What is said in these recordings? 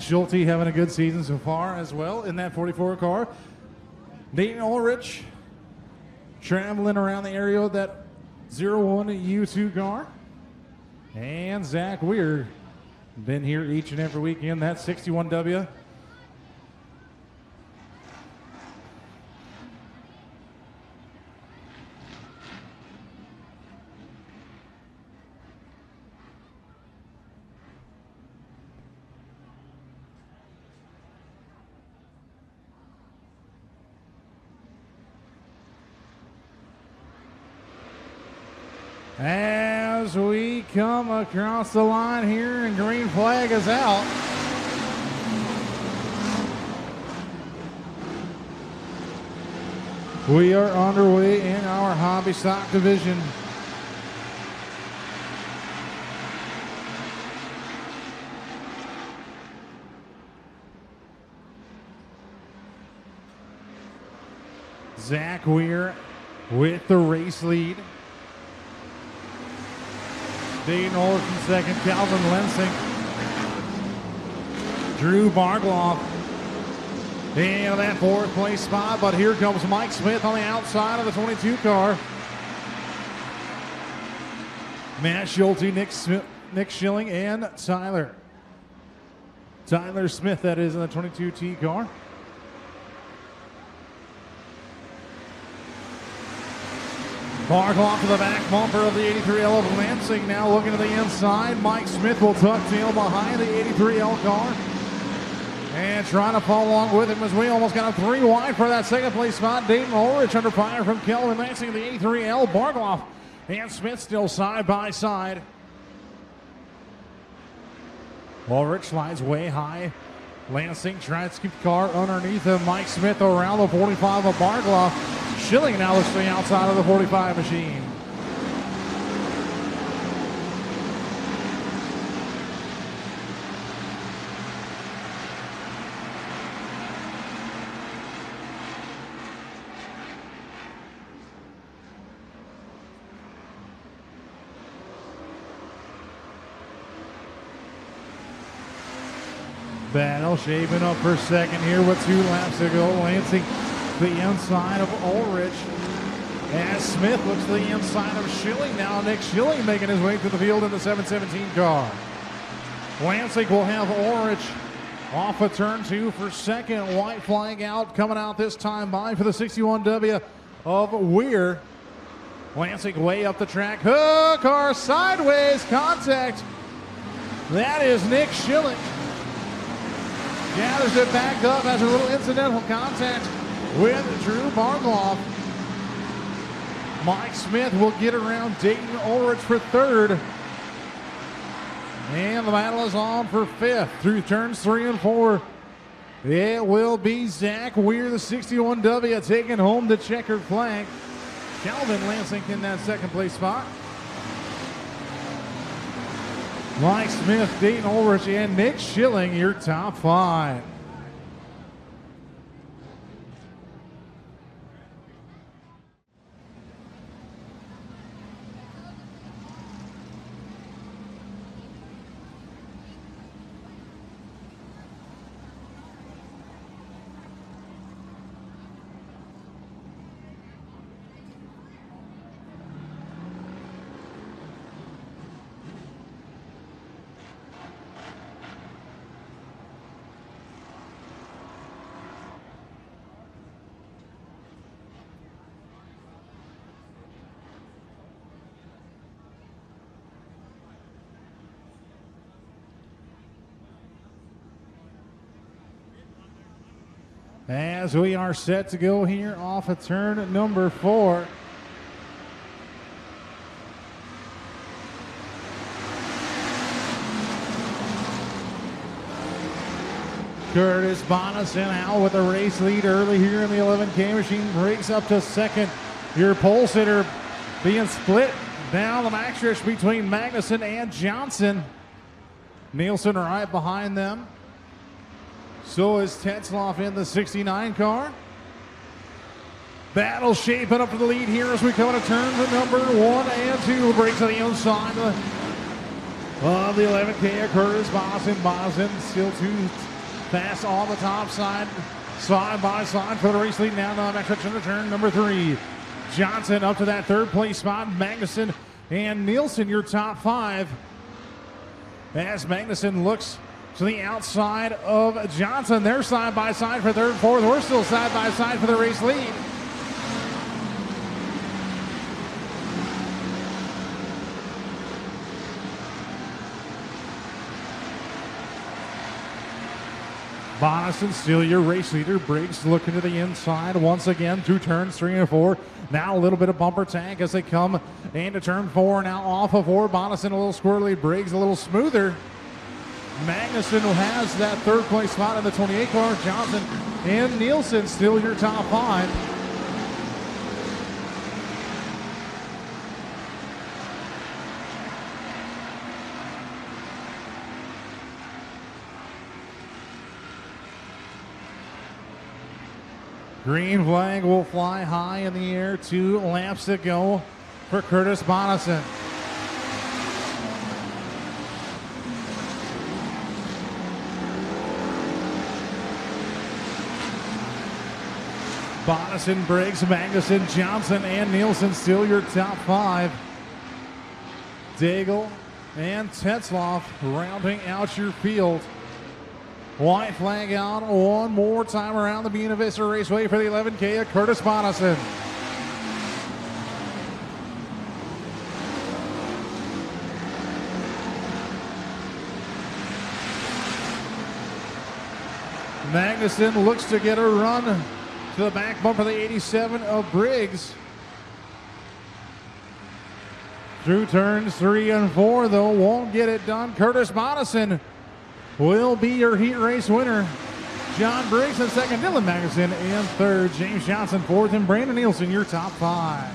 Matt Schulte having a good season so far as well in that 44 car. Dayton Ulrich traveling around the area with that 01 U2 car. And Zach Weir, been here each and every weekend, that 61W. As we come across the line here and green flag is out. We are underway in our hobby stock division. Zach Weir with the race lead. Dayton Ulrich in second, Calvin Lensing, Drew Bargloff in that fourth place spot, but here comes Mike Smith on the outside of the 22 car. Matt Schulte, Nick Schilling, and Tyler Smith, that is, in the 22T car. Bargloff to the back bumper of the 83L of Lansing, now looking to the inside. Mike Smith will tuck tail behind the 83L car and trying to follow along with him as we almost got a 3 wide for that second place spot. Dayton Ulrich under fire from Kelvin Lansing of the 83L. Bargloff and Smith still side by side. Ulrich slides way high. Lansing tries to keep the car underneath him. Mike Smith around the 45 of Bargloff. Schilling now looks to the outside of the 45 machine. Battle shaping up for second here with 2 laps to go. Lansing the inside of Ulrich as Smith looks to the inside of Schilling. Now Nick Schilling making his way to the field in the 717 car. Lansing will have Ulrich off of turn 2 for second. White flag out, coming out this time by for the 61W of Weir. Lansing way up the track. Car sideways, contact. That is Nick Schilling. Gathers it back up, has a little incidental contact with Drew Bargloff. Mike Smith will get around Dayton Ulrich for third. And the battle is on for fifth through turns 3 and 4. It will be Zach Weir, the 61W, taking home the checkered flag. Calvin Lansing in that second place spot. Mike Smith, Dayton Ulrich, and Nick Schilling, your top 5. As we are set to go here off of turn number 4. Curtis Bonison out with a race lead early here in the 11K machine, breaks up to second. Your pole sitter being split down the backstretch between Magnuson and Johnson. Nielsen right behind them. So is Tetzloff in the 69 car. Battle shaping up to the lead here as we come to turns number 1 and 2. Breaks on the inside of the 11K. Curtis Bonison. Bonison still Pass on the top side, side by side for the race lead. Now the back stretch into turn number 3. Johnson up to that third place spot. Magnuson and Nielsen, your top 5. As Magnuson looks to the outside of Johnson. They're side by side for third and fourth. We're still side by side for the race lead. Bonison still your race leader. Briggs looking to the inside once again through turns 3 and 4. Now a little bit of bumper tank as they come into turn 4. Now off of 4. Bonison a little squirrely. Briggs a little smoother. Magnuson has that third place spot in the 28 car. Johnson and Nielsen still your top 5. Green flag will fly high in the air. 2 laps to go for Curtis Bonison. Bonison, Briggs, Magnuson, Johnson, and Nielsen still your top 5. Daigle and Tetzloff rounding out your field. White flag out one more time around the Buena Vista Raceway for the 11K of Curtis Bonison. Magnuson looks to get a run to the back bumper, the 87 of Briggs. Through turns 3 and 4, though, won't get it done. Curtis Bonison will be your heat race winner. John Briggs in second, Dylan Magnuson in third, James Johnson fourth, and Brandon Nielsen your top 5.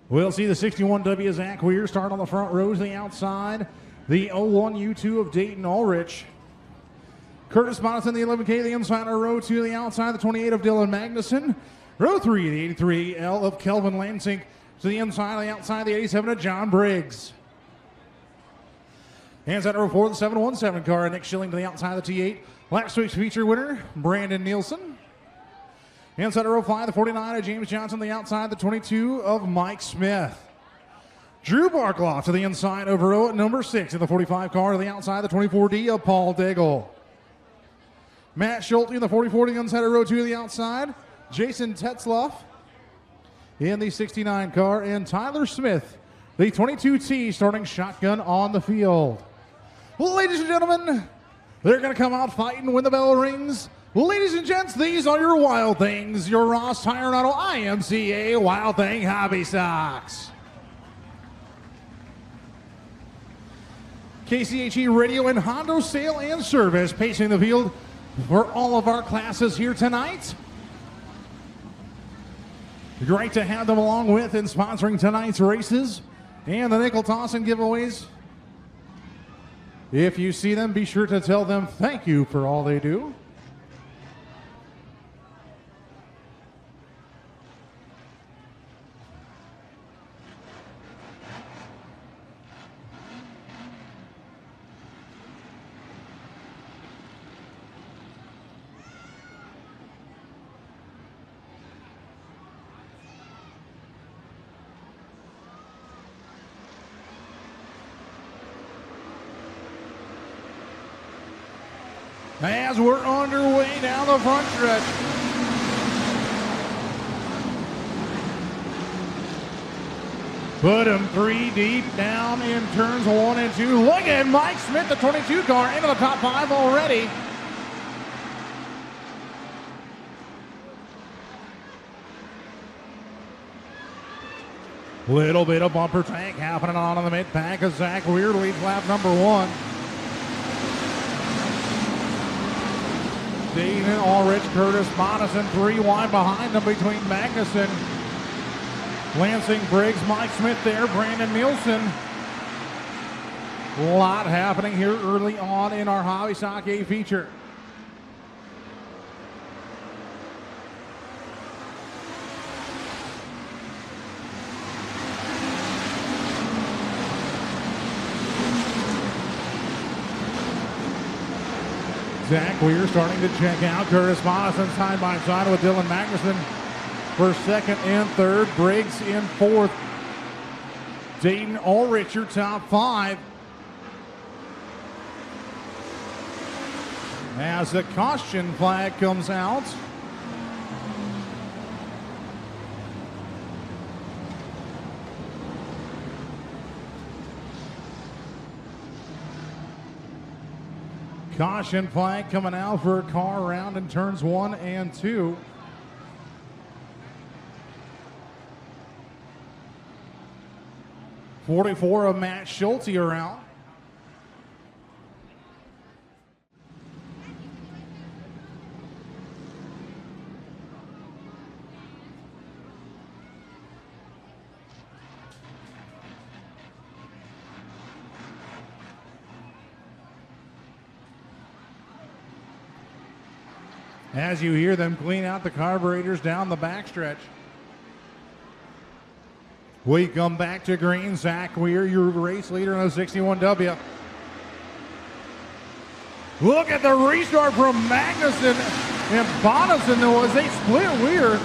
We'll see the 61W Zach Weir start on the front rows, the outside. The 01U2 of Dayton Ulrich. Curtis Bonison, the 11K, the inside of row 2, the outside, the 28 of Dylan Magnuson. Row 3, the 83L of Kelvin Lansing. To the inside, the outside, the 87 of John Briggs. Inside row 4, the 717 car, Nick Schilling to the outside of the T8. Last week's feature winner, Brandon Nielsen. Inside row 5, the 49 of James Johnson, the outside, the 22 of Mike Smith. Drew Barkloff to the inside of row number 6 in the 45 car, to the outside, the 24D of Paul Daigle. Matt Schulte in the 44 to the inside of row 2 to the outside. Jason Tetzloff in the 69 car, and Tyler Smith, the 22T, starting shotgun on the field. Well, ladies and gentlemen, they're going to come out fighting when the bell rings. Ladies and gents, these are your Wild Things, your Ross Tire and Auto IMCA Wild Thing Hobby Stocks. KCHE Radio and Hondo Sale and Service pacing the field for all of our classes here tonight. Great to have them along with and sponsoring tonight's races and the nickel toss and giveaways. If you see them, be sure to tell them thank you for all they do. As we're underway down the front stretch. Put him 3 deep down in turns 1 and 2. Look at Mike Smith, the 22 car, into the top 5 already. Little bit of bumper tank happening on in the mid-pack as Zach Weir leads lap number 1. Dayton Ulrich, Curtis Bonison, 3 wide behind them between Magnuson, Lansing, Briggs, Mike Smith there, Brandon Nielsen. A lot happening here early on in our Hobby Stock A feature. Zach Weir starting to check out. Curtis Monison side by side with Dylan Magnuson for second and third. Briggs in fourth. Dayton Ulrich, your top five. As the caution flag comes out. Caution flag coming out for a car around in turns 1 and 2. .44 of Matt Schulte around. As you hear them clean out the carburetors down the backstretch. We come back to green. Zach Weir, your race leader in the 61W. Look at the restart from Magnuson and Bonison. There was a split Weir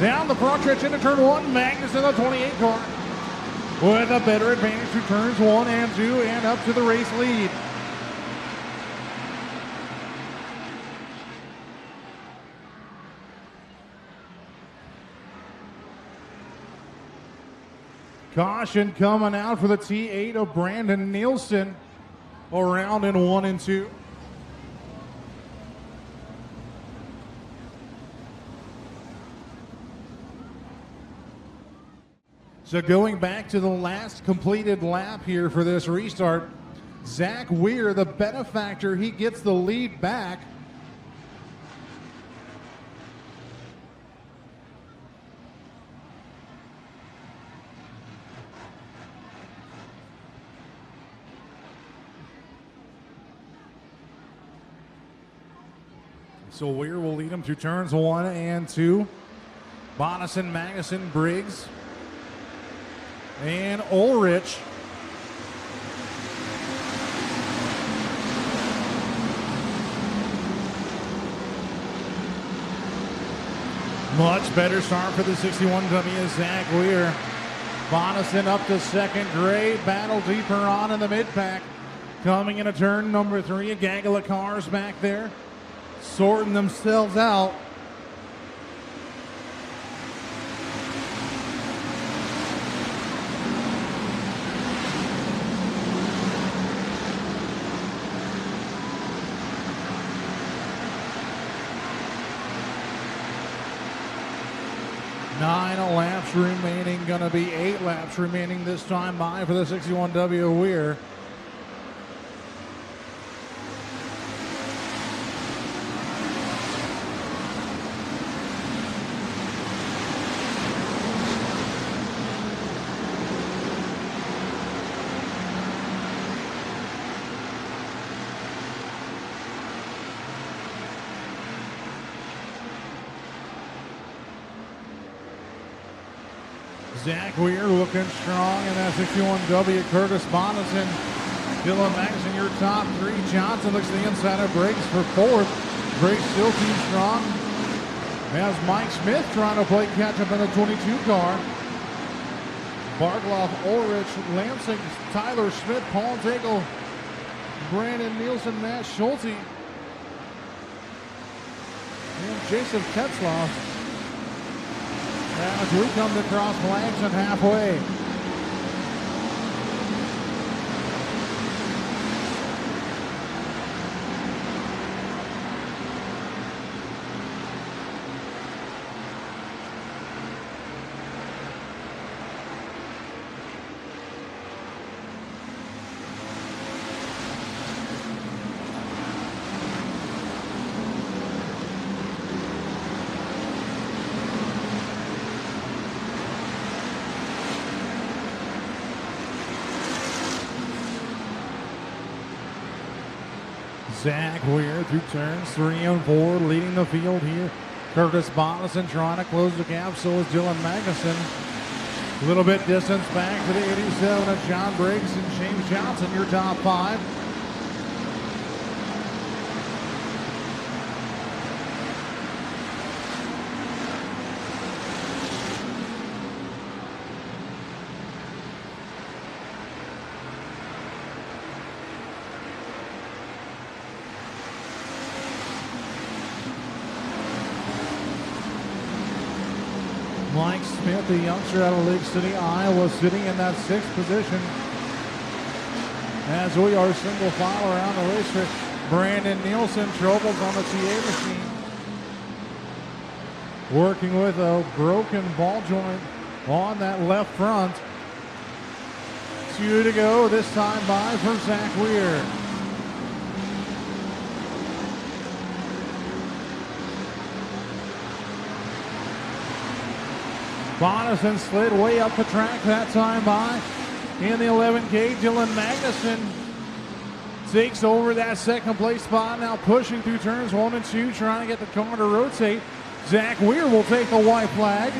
down the front stretch into turn 1. Magnuson, the 28 car, with a better advantage to turns 1 and 2 and up to the race lead. Caution coming out for the T8 of Brandon Nielsen around in 1 and 2. So going back to the last completed lap here for this restart, Zach Weir, the benefactor, he gets the lead back. So Weir will lead him through turns 1 and 2. Bonison, Magnuson, Briggs, and Ulrich. Much better start for the 61W, Zach Weir. Bonison up to second. Great battle deeper on in the mid-pack. Coming into turn number 3, a gaggle of cars back there, sorting themselves out. Nine laps remaining, gonna be 8 laps remaining this time by for the 61W Weir. Zach Weir looking strong in that 61W. Curtis Bonison, Dylan Magnuson, your top 3. Johnson looks to the inside of Briggs for 4th. Briggs still too strong. As Mike Smith trying to play catch up in the 22 car. Bartloff, Ulrich, Lansing, Tyler Smith, Paul Daigle, Brandon Nielsen, Matt Schulte, and Jason Tetzloff. As we come to cross flags and halfway. Zach Weir through turns 3 and 4, leading the field here. Curtis Bonison trying to close the gap, so is Dylan Magnuson. A little bit distance back to the 87 of John Briggs and James Johnson, your top 5. Smith, the youngster out of Lake City, Iowa, sitting in that 6th position. As we are single file around the racetrack, Brandon Nielsen troubles on the TA machine. Working with a broken ball joint on that left front. 2 to go, this time by for Zach Weir. Bonison slid way up the track that time by. In the 11K, Dylan Magnuson takes over that 2nd place spot, now pushing through turns 1 and 2, trying to get the car to rotate. Zach Weir will take the white flag.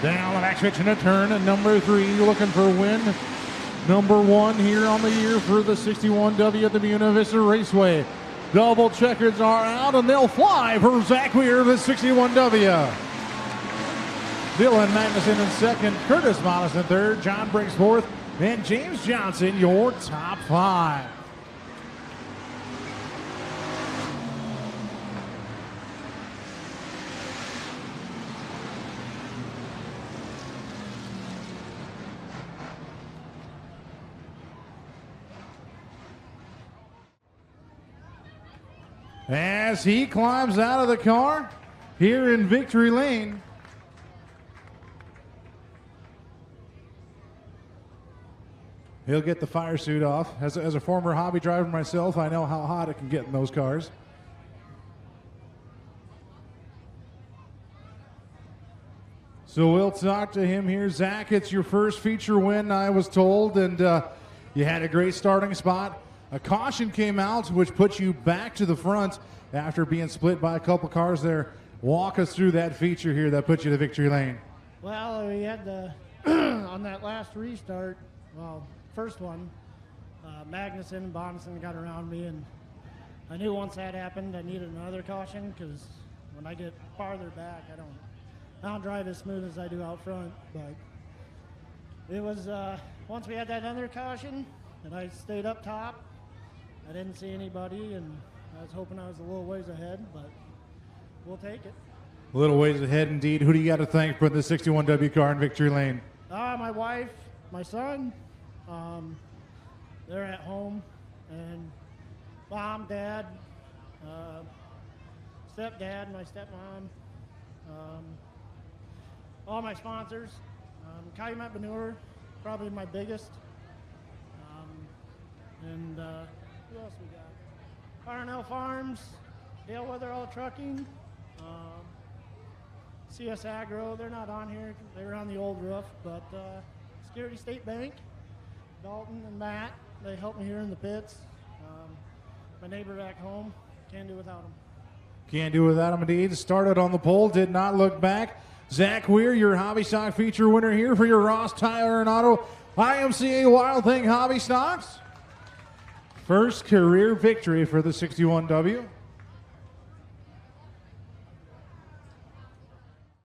Down the back switch in a turn at number 3, looking for win number 1 here on the year for the 61W at the Buena Vista Raceway. Double checkers are out and they'll fly for Zach Weir, the 61W. Dylan Magnuson in 2nd, Curtis Monis in 3rd, John Briggs 4th, and James Johnson your top 5. As he climbs out of the car here in Victory Lane. He'll get the fire suit off. As a former hobby driver myself, I know how hot it can get in those cars. So we'll talk to him here. Zach, it's your first feature win, I was told, and you had a great starting spot. A caution came out, which puts you back to the front after being split by a couple cars there. Walk us through that feature here that put you to Victory Lane. Well, we had the, on that last restart, well, first one, Magnuson and Bonison got around me, and I knew once that happened, I needed another caution, because when I get farther back, I don't drive as smooth as I do out front. But it was, once we had that other caution, and I stayed up top, I didn't see anybody, and I was hoping I was a little ways ahead, but we'll take it. A little ways ahead indeed. Who do you got to thank for the 61W car in Victory Lane? My wife, my son, they're at home, and mom, dad, stepdad, my stepmom, all my sponsors, Calumet Manure, probably my biggest, and who else we got? Parnell Farms, Dale Weatherall Trucking, CS Agro, they're not on here, they were on the old roof, but Security State Bank, Dalton and Matt, they helped me here in the pits. My neighbor back home, can't do without them. Can't do without him indeed. Started on the pole, did not look back. Zach Weir, your Hobby Stock feature winner here for your Ross Tire and Auto IMCA Wild Thing Hobby Stocks. First career victory for the 61W.